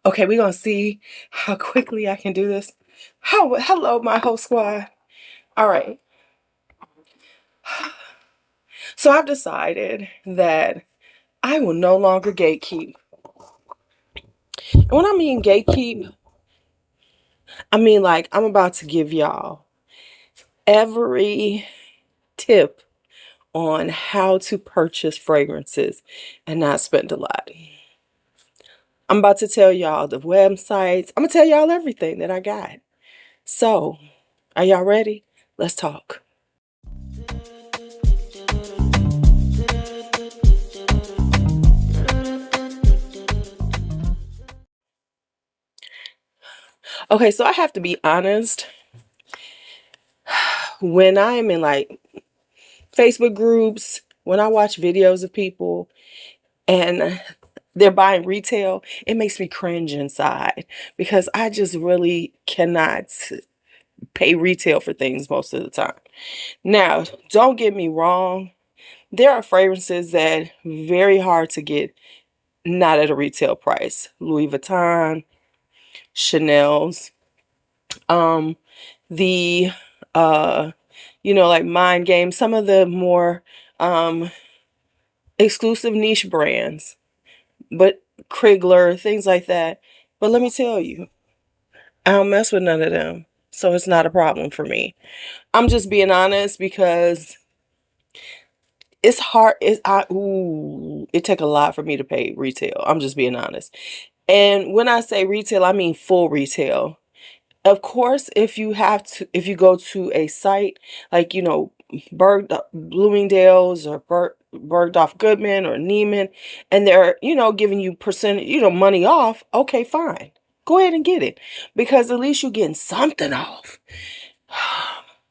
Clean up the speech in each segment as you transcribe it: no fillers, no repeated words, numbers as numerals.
Okay, we're gonna see how quickly I can do this. Hello, my whole squad. All right. So I've decided that I will no longer gatekeep. And when I mean gatekeep, I mean like I'm about to give y'all every tip on how to purchase fragrances and not spend a lot. I'm about to tell y'all the websites. I'm gonna tell y'all everything that I got. So, are y'all ready? Let's talk. Okay, so I have to be honest. When I am in like Facebook groups, when I watch videos of people and they're buying retail, it makes me cringe inside because I just really cannot pay retail for things most of the time. Now, don't get me wrong. There are fragrances that very hard to get not at a retail price. Louis Vuitton, Chanel's, the like Mind Game, some of the more exclusive niche brands, but Krigler, things like that. But let me tell you, I don't mess with none of them. So it's not a problem for me. I'm just being honest because it's hard. It take a lot for me to pay retail. I'm just being honest. And when I say retail, I mean full retail. Of course, if you go to a site like, Bloomingdale's or Bergdorf Goodman or Neiman, and they're, giving you money off, okay, fine. Go ahead and get it because at least you're getting something off.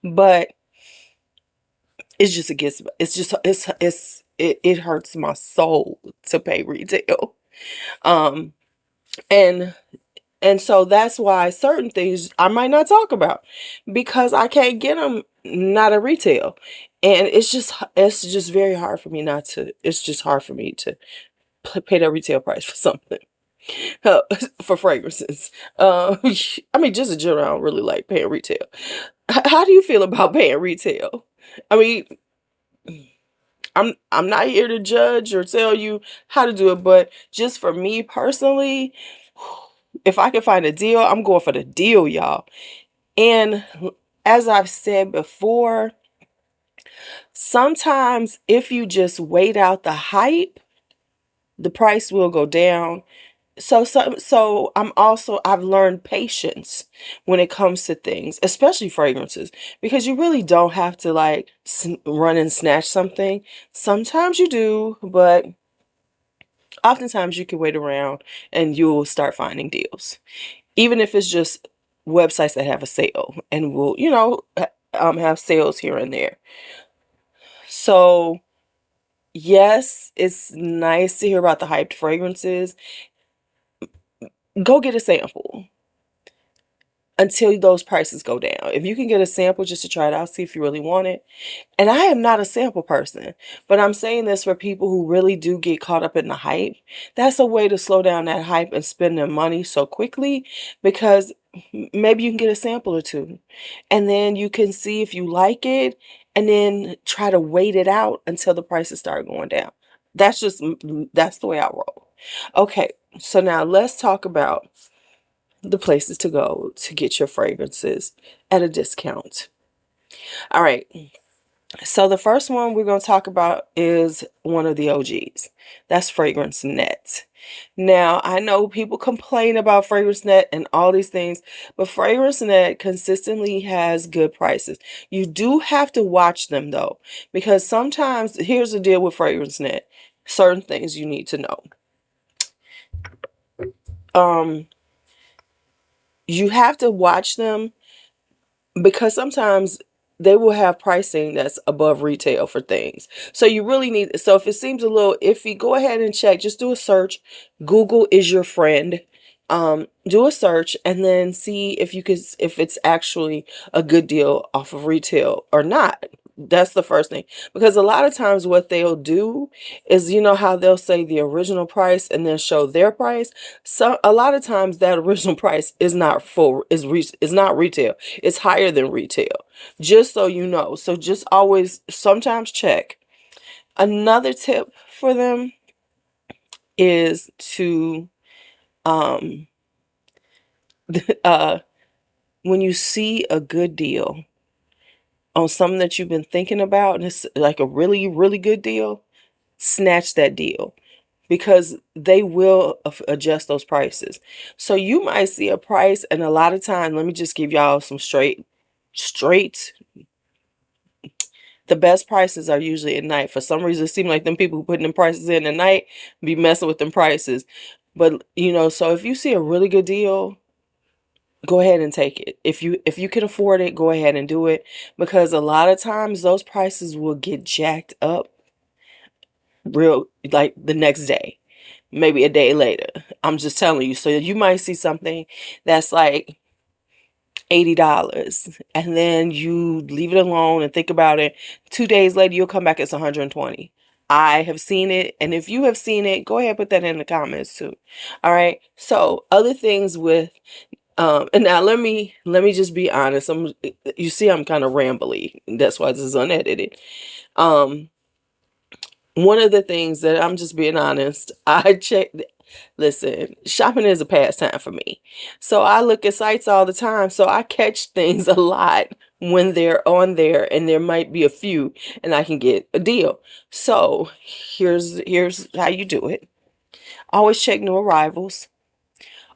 But it hurts my soul to pay retail. Um, and so that's why certain things I might not talk about because I can't get them not at retail. And it's just very hard for me it's just hard for me to pay the retail price for something. For fragrances. I mean, just in general, I don't really like paying retail. How do you feel about paying retail? I mean, I'm not here to judge or tell you how to do it, but just for me personally, if I can find a deal, I'm going for the deal, y'all. And as I've said before, sometimes if you just wait out the hype, the price will go down. So I've learned patience when it comes to things, especially fragrances, because you really don't have to like run and snatch something. Sometimes you do, but oftentimes you can wait around and you'll start finding deals, even if it's just websites that have a sale and will, have sales here and there. So yes, it's nice to hear about the hyped fragrances. Go get a sample until those prices go down. If you can get a sample just to try it out, see if you really want it. And I am not a sample person, but I'm saying this for people who really do get caught up in the hype. That's a way to slow down that hype and spend their money so quickly, because maybe you can get a sample or two and then you can see if you like it and then try to wait it out until the prices start going down. That's the way I roll. Okay, so now let's talk about the places to go to get your fragrances at a discount. All right. So the first one we're going to talk about is one of the OGs. That's Fragrance Net. Now, I know people complain about Fragrance Net and all these things, but Fragrance Net consistently has good prices. You do have to watch them though, because sometimes, here's the deal with Fragrance Net. Certain things you need to know. You have to watch them because sometimes they will have pricing that's above retail for things. So you really need, so if it seems a little iffy, go ahead and check. Just do a search. Google is your friend. Do a search and then see if it's actually a good deal off of retail or not. That's the first thing. Because a lot of times what they'll do is, you know how they'll say the original price and then show their price. So a lot of times that original price is not is not retail. It's higher than retail. Just so you know. So just always sometimes check. Another tip for them is to uh when you see a good deal on something that you've been thinking about and it's like a really, really good deal, snatch that deal because they will adjust those prices. So you might see a price, and a lot of time, let me just give y'all some straight. The best prices are usually at night. For some reason, it seems like them people who putting them prices in at night be messing with them prices. But you know, so if you see a really good deal, go ahead and take it. If you can afford it, go ahead and do it because a lot of times those prices will get jacked up real like the next day, maybe a day later. I'm just telling you. So you might see something that's like $80 and then you leave it alone and think about it. 2 days later, you'll come back, it's 120. I have seen it. And if you have seen it, go ahead and put that in the comments too. All right. So other things with and now let me just be honest. You see I'm kind of rambly. That's why this is unedited. Um One of the things that I'm just being honest, I checked. Listen, shopping is a pastime for me. So I look at sites all the time. So I catch things a lot when they're on there and there might be a few and I can get a deal. So here's how you do it. Always check new arrivals.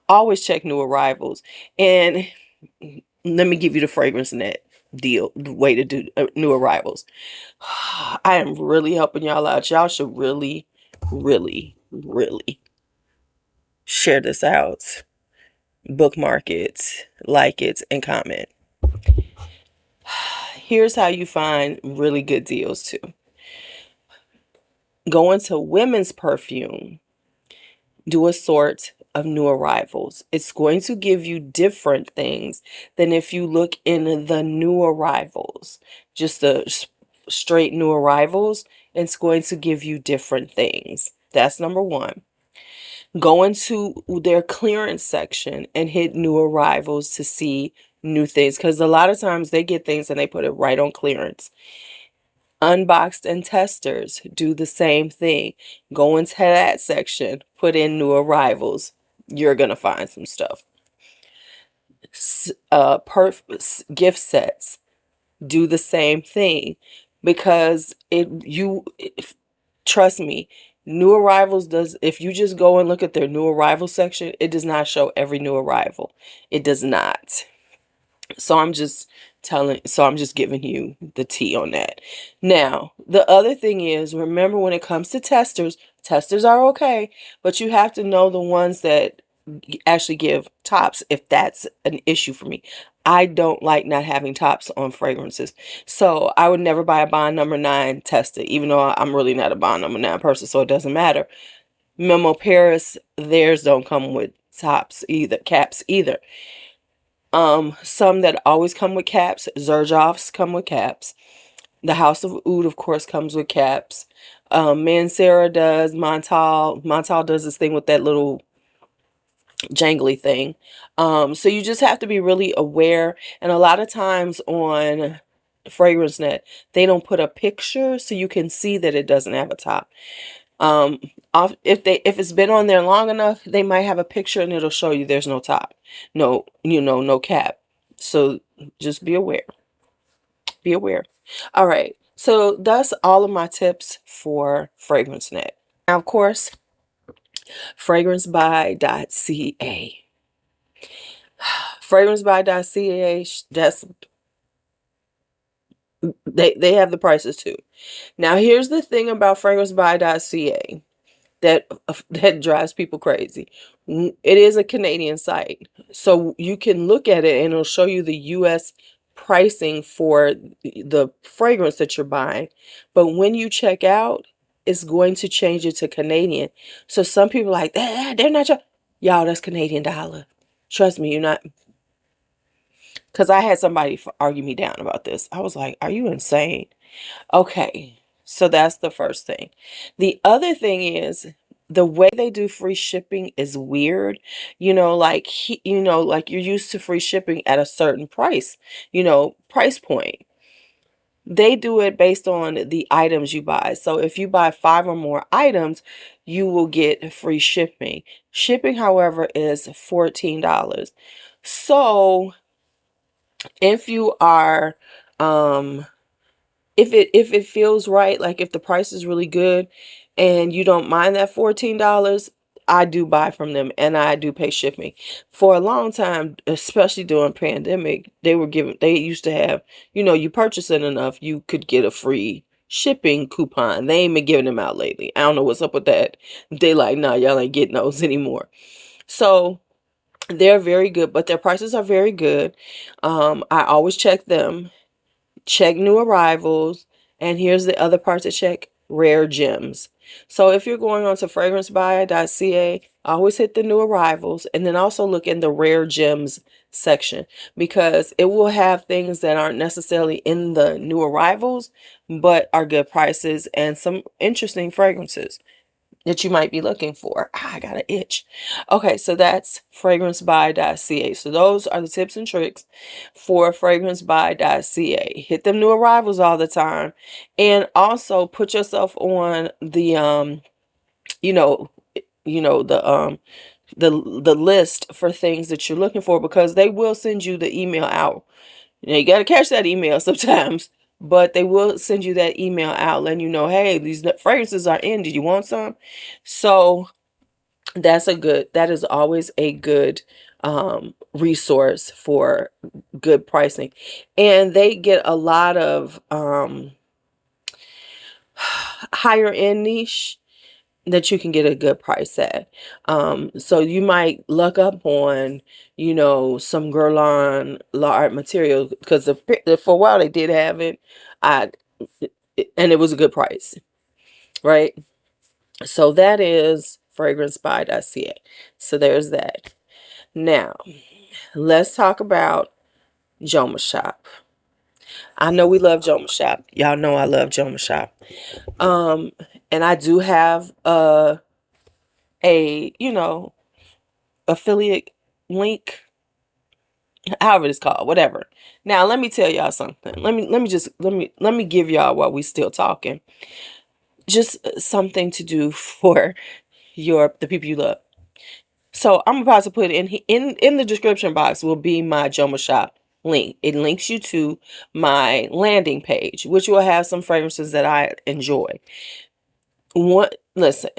Always check new arrivals. And let me give you the fragrance net deal, the way to do new arrivals. I am really helping y'all out. Y'all should really, really, really share this out. Bookmark it, like it, and comment. Here's how you find really good deals too. Go into women's perfume. Do a sort of new arrivals. It's going to give you different things than if you look in the new arrivals. Just the straight new arrivals, it's going to give you different things. That's number one. Go into their clearance section and hit new arrivals to see new things, because a lot of times they get things and they put it right on clearance. Unboxed and testers do the same thing. Go into that section, put in new arrivals. You're gonna find some stuff. Gift sets do the same thing because trust me, new arrivals does. If you just go and look at their new arrival section, it does not show every new arrival. It does not. So I'm just giving you the tea on that. Now, the other thing is, remember when it comes to testers, testers are okay, but you have to know the ones that actually give tops if that's an issue for me. I don't like not having tops on fragrances. So I would never buy a bond number 9 tester, even though I'm really not a bond number 9 person, so it doesn't matter. Memo Paris, theirs don't come with tops either, caps either. Some that always come with caps, Xerjoffs come with caps. The House of Oud, of course, comes with caps. Mancera does. Montal does this thing with that little jangly thing. So you just have to be really aware. And a lot of times on FragranceNet, they don't put a picture so you can see that it doesn't have a top. If it's been on there long enough, they might have a picture and it'll show you there's no top, no cap. So just be aware. Be aware. All right. So that's all of my tips for FragranceNet. Now, of course, fragrancebuy.ca. Fragrancebuy.ca. They have the prices too. Now, here's the thing about fragrancebuy.ca that drives people crazy. It is a Canadian site, so you can look at it and it'll show you the US pricing for the fragrance that you're buying, but when you check out, it's going to change it to Canadian. So some people are like, they're not y'all, that's Canadian dollar. Trust me, you're not. Because I had somebody argue me down about this. I was like, are you insane? Okay, so that's the first thing. The other thing is the way they do free shipping is weird. Like you're used to free shipping at a certain price, price point. They do it based on the items you buy. So if you buy 5 or more items, you will get free shipping. Shipping, however, is $14. So if you are um if it feels right, like if the price is really good and you don't mind that $14, I do buy from them and I do pay shipping. For a long time, especially during pandemic, they used to have, you purchase it enough, you could get a free shipping coupon. They ain't been giving them out lately. I don't know what's up with that. They like, nah, y'all ain't getting those anymore. So they're very good, but their prices are very good. I always check new arrivals, and here's the other part to check: rare gems. So if you're going on to fragrancebuy.ca, always hit the new arrivals and then also look in the rare gems section, because it will have things that aren't necessarily in the new arrivals but are good prices and some interesting fragrances that you might be looking for. I got an itch. Okay, so that's fragrancebuy.ca. So those are the tips and tricks for fragrancebuy.ca. Hit them new arrivals all the time, and also put yourself on the you know, the list for things that you're looking for, because they will send you the email out. You got to catch that email sometimes, but they will send you that email out letting you know, hey, these fragrances are in. Did you want some? So that is always a good resource for good pricing. And they get a lot of higher end niche that you can get a good price at. So you might look up on, some Guerlain L'Art material, because for a while they did have it, I and it was a good price, right? So that is fragrancebuy.ca. So there's that. Now, let's talk about Jomashop. I know we love Jomashop. Y'all know I love Jomashop. And I do have a affiliate link, however it's called, whatever. Now let me tell y'all something. Let me give y'all, while we still talking, just something to do for the people you love. So I'm about to put in the description box will be my Jomashop link. It links you to my landing page, which will have some fragrances that I enjoy. Listen,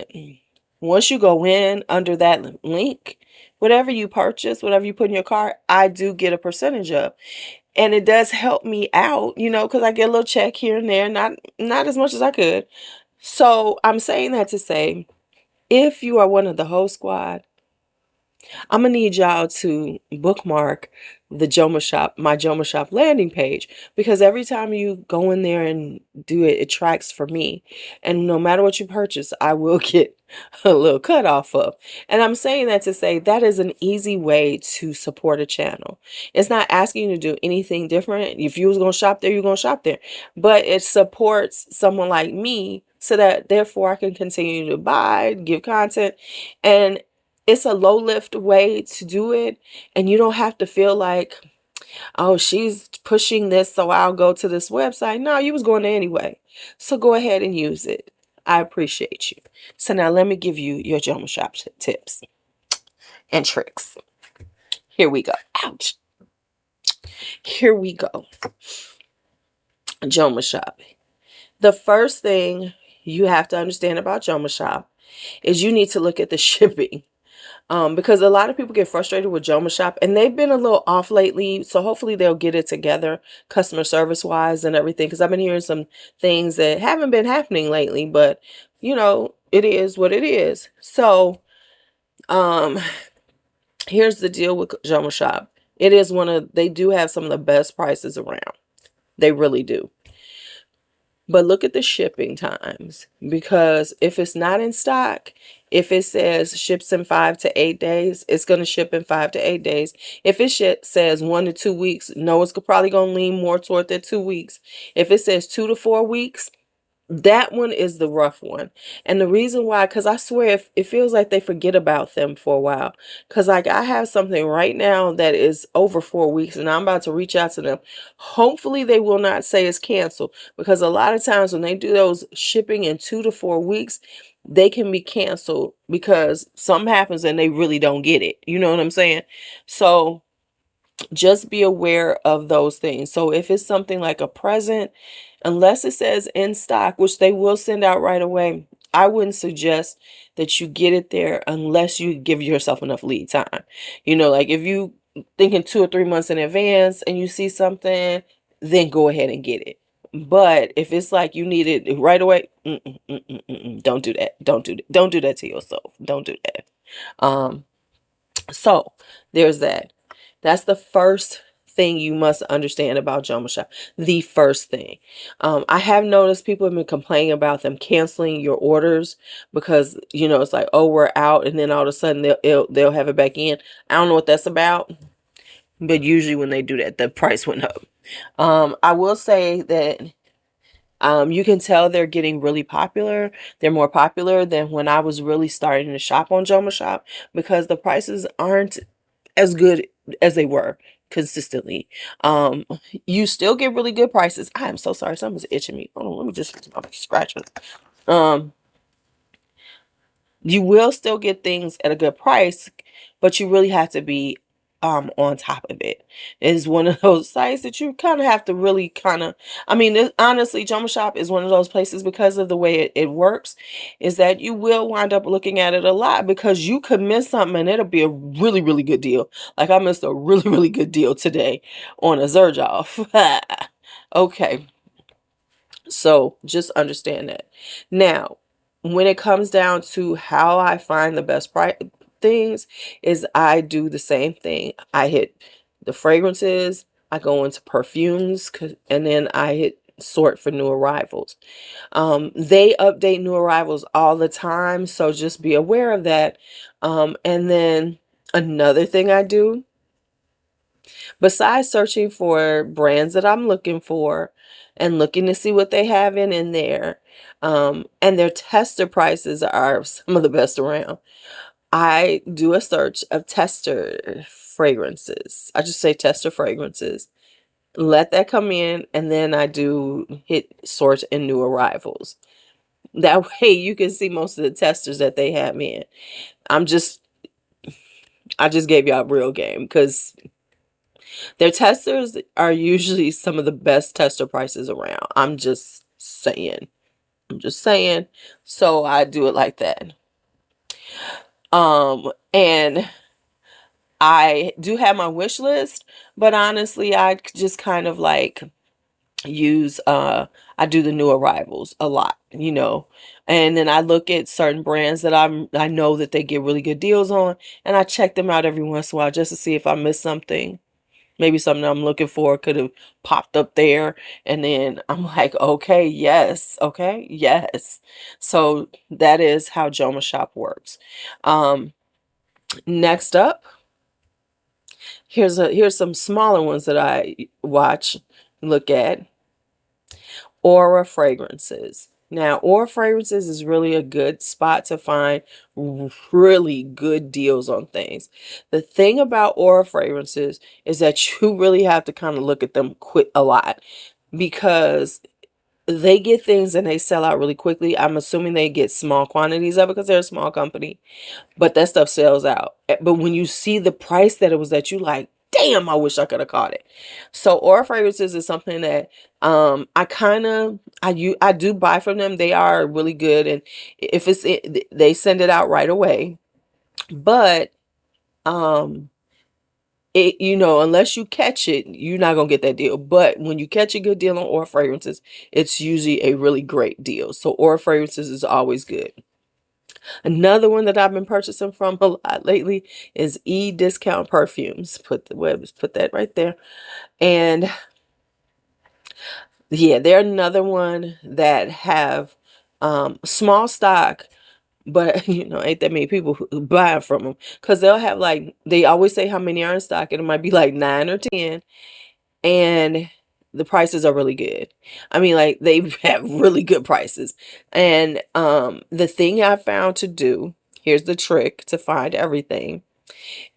once you go in under that link, whatever you purchase, whatever you put in your cart, I do get a percentage of. And it does help me out, because I get a little check here and there, not as much as I could. So I'm saying that to say, if you are one of the whole squad, I'm gonna need y'all to bookmark my Jomashop landing page, because every time you go in there and do it, it tracks for me. And no matter what you purchase, I will get a little cut off of. And I'm saying that to say that is an easy way to support a channel. It's not asking you to do anything different. If you was gonna shop there, you're gonna shop there. But it supports someone like me, so that therefore I can continue to buy, give content, and it's a low lift way to do it. And you don't have to feel like, oh, she's pushing this, so I'll go to this website. No, you was going there anyway. So go ahead and use it. I appreciate you. So now let me give you your Jomashop tips and tricks. Here we go. Ouch. Here we go. Jomashop. The first thing you have to understand about Jomashop is you need to look at the shipping. Because a lot of people get frustrated with Jomashop, and they've been a little off lately. So hopefully they'll get it together customer service wise and everything. Because I've been hearing some things that haven't been happening lately, but it is what it is. So, here's the deal with Jomashop. They do have some of the best prices around. They really do. But look at the shipping times, because if it's not in stock, if it says ships in 5 to 8 days, it's going to ship in 5 to 8 days. If it says 1 to 2 weeks, no, it's probably going to lean more toward the 2 weeks. If it says 2 to 4 weeks, that one is the rough one. And the reason why, because I swear it feels like they forget about them for a while. Because like I have something right now that is over 4 weeks and I'm about to reach out to them. Hopefully they will not say it's canceled, because a lot of times when they do those shipping in 2 to 4 weeks, they can be canceled because something happens and they really don't get it. You know what I'm saying? So just be aware of those things. So if it's something like a present, unless it says in stock, which they will send out right away, I wouldn't suggest that you get it there unless you give yourself enough lead time. You know, like if you thinking 2 or 3 months in advance and you see something, then go ahead and get it. But if it's like you need it right away, don't do that. Don't do that to yourself. Don't do that. So there's that. That's the first thing you must understand about Jomashop. The first thing. I have noticed people have been complaining about them canceling your orders because, you know, it's like, oh, we're out, and then all of a sudden they'll have it back in. I don't know what that's about, but usually when they do that, the price went up. I will say that you can tell they're getting really popular. They're more popular than when I was really starting to shop on Jomashop, because the prices aren't as good as they were consistently. You still get really good prices. I am so sorry. Something's itching me. Hold on, let me just scratch it. You will still get things at a good price, but you really have to be on top of it. It's one of those sites that you kind of have to really I mean, honestly, Jomashop is one of those places, because of the way it works, is that you will wind up looking at it a lot, because you could miss something and it'll be a really, really good deal. Like I missed a really, really good deal today on a Zerjoff. Okay. So just understand that. Now, when it comes down to how I find the best price things, is I do the same thing. I hit the fragrances, I go into perfumes, and then I hit sort for new arrivals. They update new arrivals all the time, so just be aware of that. And then another thing I do, besides searching for brands that I'm looking for and looking to see what they have in there, and their tester prices are some of the best around, I do a search of tester fragrances. I just say tester fragrances. Let that come in, and then I do hit sort in new arrivals. That way you can see most of the testers that they have in. I just gave y'all real game, because their testers are usually some of the best tester prices around. I'm just saying. I'm just saying. So I do it like that. And I do have my wish list, but honestly, I just kind of like use I do the new arrivals a lot, you know. And then I look at certain brands that I know that they get really good deals on, and I check them out every once in a while just to see if I miss something. Maybe something I'm looking for could have popped up there. And then I'm like, okay, yes. Okay, yes. So that is how Jomashop works. Next up, here's some smaller ones that I look at. Aura Fragrances. Now, Aura Fragrances is really a good spot to find really good deals on things. The thing about Aura Fragrances is that you really have to kind of look at them a lot, because they get things and they sell out really quickly. I'm assuming they get small quantities of it because they're a small company, but that stuff sells out. But when you see the price that it was, that you like, damn, I wish I could have caught it. So Aura Fragrances is something that I do buy from them. They are really good, and if they send it out right away. But it, you know, unless you catch it, you're not gonna get that deal. But when you catch a good deal on Aura Fragrances, it's usually a really great deal. So Aura Fragrances is always good. Another one that I've been purchasing from a lot lately is Discount Perfumes. Put that right there. And Yeah, they're another one that have small stock, but ain't that many people who buy from them, because they'll have, like, they always say how many are in stock, and it might be like 9 or 10, and the prices are really good. I mean, like, they have really good prices. And the thing I found to do, here's the trick to find everything,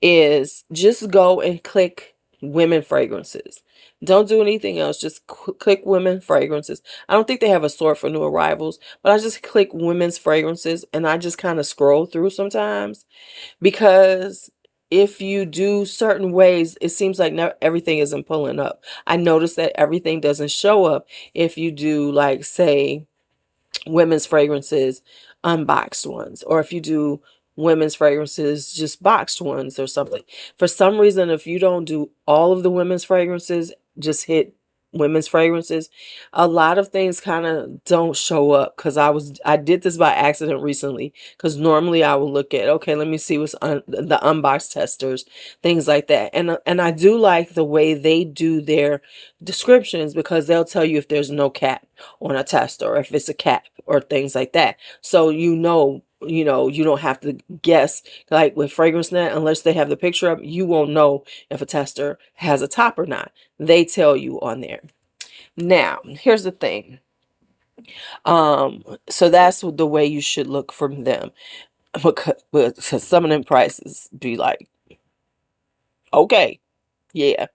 is just go and click women fragrances. Don't do anything else. Just click women fragrances. I don't think they have a sort for new arrivals, but I just click women's fragrances, and I just kind of scroll through sometimes, because if you do certain ways, it seems like everything isn't pulling up. I noticed that everything doesn't show up if you do, like, say, women's fragrances unboxed ones, or if you do women's fragrances just boxed ones or something. For some reason, if you don't do all of the women's fragrances, just hit women's fragrances, a lot of things kind of don't show up, because I did this by accident recently, because normally I will look at, okay, let me see what's the unboxed testers, things like that. And I do like the way they do their descriptions, because they'll tell you if there's no cap on a test, or if it's a cap, or things like that. So you don't have to guess, like with FragranceNet, unless they have the picture up, you won't know if a tester has a top or not. They tell you on there. Now, here's the thing. So that's the way you should look from them, because some of them prices be like, okay, yeah.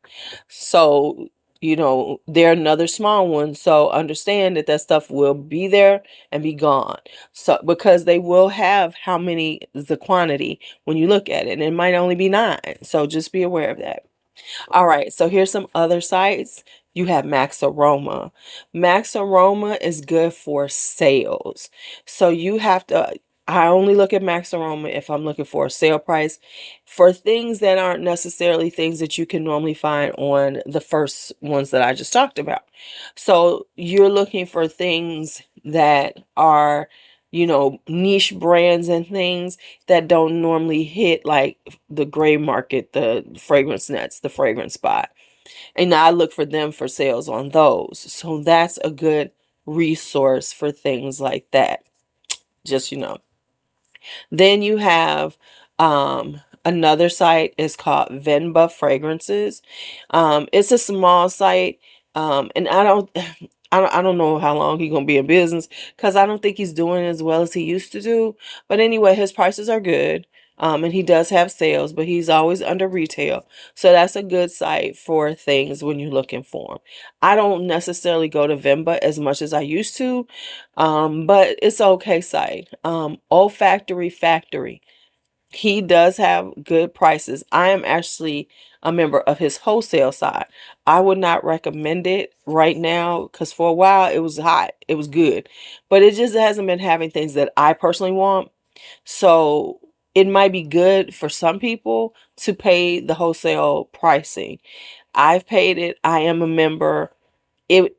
So, they're another small one. So understand that stuff will be there and be gone. So, because they will have how many is the quantity when you look at it. And it might only be 9. So just be aware of that. All right, so here's some other sites. You have Max Aroma. Max Aroma is good for sales. So you have to, I only look at Max Aroma if I'm looking for a sale price for things that aren't necessarily things that you can normally find on the first ones that I just talked about. So you're looking for things that are, niche brands and things that don't normally hit, like the gray market, the fragrance nets, the fragrance spot. And I look for them for sales on those. So that's a good resource for things like that. Just, Then you have another site is called Venba Fragrances. It's a small site. And I don't know how long he's gonna be in business, because I don't think he's doing as well as he used to do. But anyway, his prices are good. And he does have sales, but he's always under retail. So that's a good site for things when you're looking for them. I don't necessarily go to Venba as much as I used to, but it's an okay site. Olfactory Factory. He does have good prices. I am actually a member of his wholesale side. I would not recommend it right now, because for a while it was hot. It was good. But it just hasn't been having things that I personally want. So it might be good for some people to pay the wholesale pricing. I've paid it. I am a member. It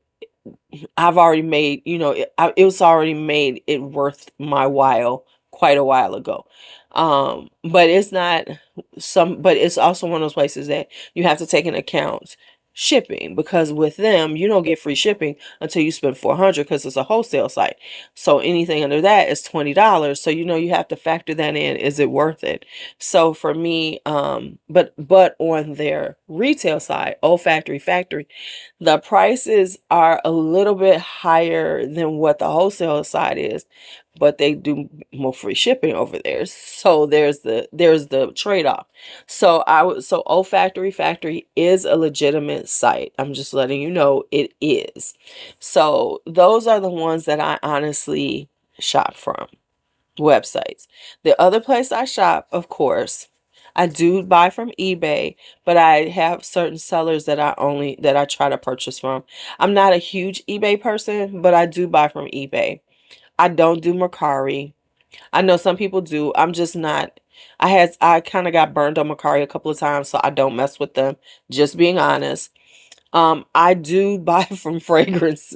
I've already made, it was already made it worth my while quite a while ago. But it's not but it's also one of those places that you have to take into account shipping, because with them, you don't get free shipping until you spend 400, because it's a wholesale site. So anything under that is $20. So, you have to factor that in. Is it worth it? So for me, but on their retail side, Olfactory Factory, the prices are a little bit higher than what the wholesale side is, but they do more free shipping over there. So there's the trade-off. So Olfactory Factory is a legitimate site. I'm just letting you know it is. So those are the ones that I honestly shop from, websites. The other place I shop, of course, I do buy from eBay, but I have certain sellers that I try to purchase from. I'm not a huge eBay person, but I do buy from eBay. I don't do Mercari. I know some people do. I'm just not. I kind of got burned on Mercari a couple of times, so I don't mess with them. Just being honest. I do buy from fragrance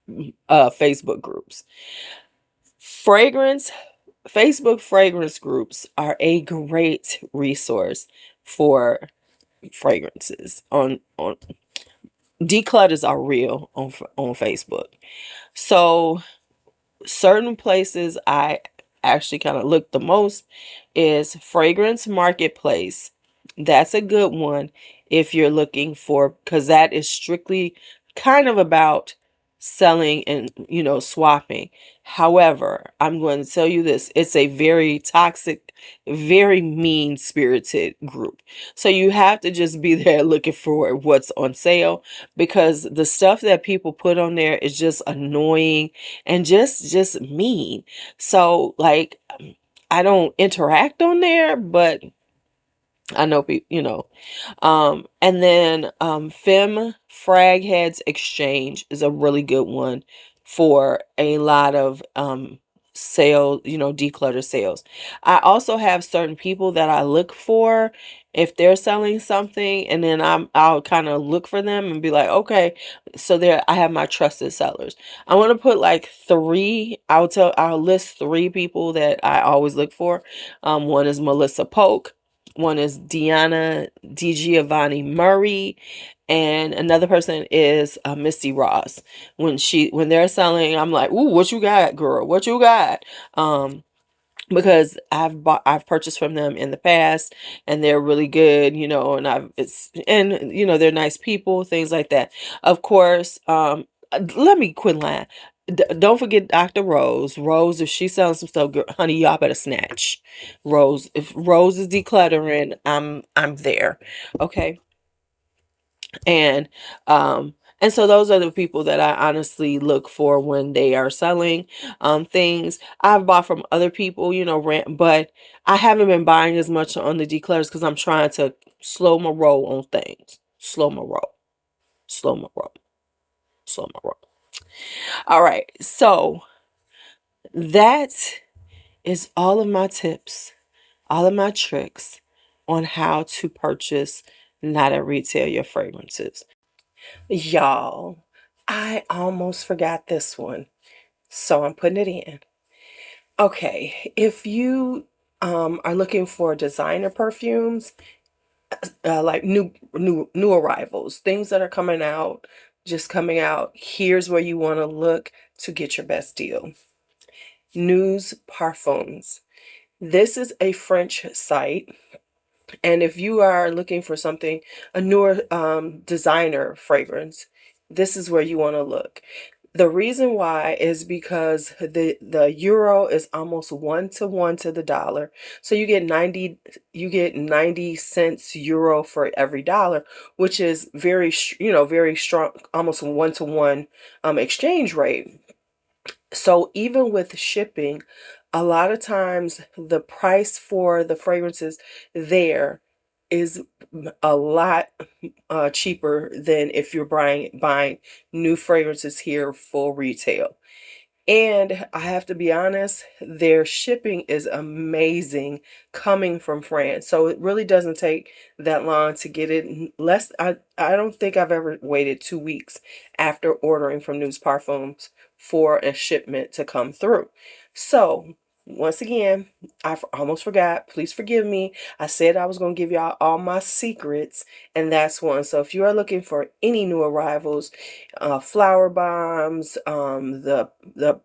Facebook groups. Fragrance Facebook fragrance groups are a great resource for fragrances on declutters are real on Facebook. So certain places I actually kind of look the most is Fragrance Marketplace. That's a good one if you're looking for, because that is strictly kind of about selling and, swapping. However, I'm going to tell you this, it's a very toxic, very mean spirited group. So you have to just be there looking for what's on sale, because the stuff that people put on there is just annoying and just mean. So like, I don't interact on there, but I know people, and then Fem Frag Heads Exchange is a really good one for a lot of sales, declutter sales. I also have certain people that I look for if they're selling something, and then I'll kind of look for them and be like, okay, so there I have my trusted sellers. I want to put like three, I'll list three people that I always look for. One is Melissa Polk. One is Deanna DiGiovanni Murray, and another person is Misty Ross. When they're selling, I'm like, "Ooh, what you got, girl? What you got?" Because I've purchased from them in the past, and they're really good, and they're nice people, things like that. Of course, let me quit lying. Don't forget Dr. Rose. Rose, if she's selling some stuff, girl, honey, y'all better snatch. Rose, if Rose is decluttering, I'm there. Okay. And so those are the people that I honestly look for when they are selling things. I've bought from other people, but I haven't been buying as much on the declutters because I'm trying to slow my roll on things. Slow my roll. Slow my roll. Slow my roll. All right. So that is all of my tips, all of my tricks on how to purchase not at retail your fragrances. Y'all, I almost forgot this one, so I'm putting it in. Okay, if you are looking for designer perfumes, like new arrivals, things that are coming out, just coming out, here's where you want to look to get your best deal. News Parfums. This is a French site. And if you are looking for something, a newer designer fragrance, this is where you want to look. The reason why is because the euro is almost 1 to 1 to the dollar. So you get 90 cents euro for every dollar, which is very very strong, almost 1 to 1 exchange rate. So even with shipping, a lot of times the price for the fragrances there is a lot cheaper than if you're buying new fragrances here full retail. And I have to be honest, their shipping is amazing coming from France. So it really doesn't take that long to get it. I don't think I've ever waited 2 weeks after ordering from News Parfums for a shipment to come through. So once again, I almost forgot. Please forgive me. I said I was going to give y'all all my secrets, and that's one. So if you are looking for any new arrivals, flower bombs, the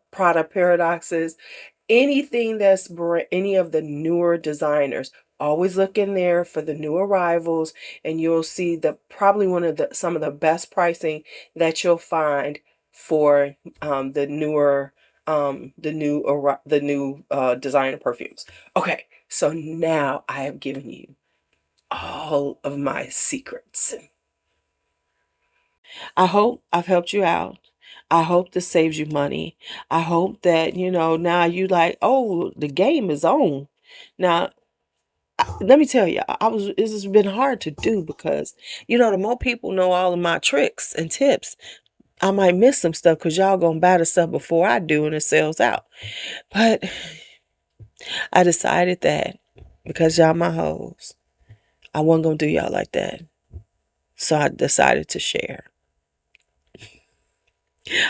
Prada paradoxes, anything that's any of the newer designers, always look in there for the new arrivals, and you'll see probably some of the best pricing that you'll find for the newer the new designer perfumes. Okay, so now I have given you all of my secrets. I hope I've helped you out. I hope this saves you money. I hope that, now you like, oh, the game is on. Now, let me tell you, this has been hard to do because, the more people know all of my tricks and tips, I might miss some stuff because y'all gonna buy the stuff before I do and it sells out. But I decided that because y'all my hoes, I wasn't gonna do y'all like that. So I decided to share.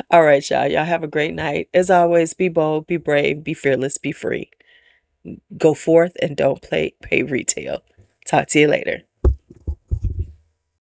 All right, y'all. Y'all have a great night. As always, be bold, be brave, be fearless, be free. Go forth and don't pay retail. Talk to you later.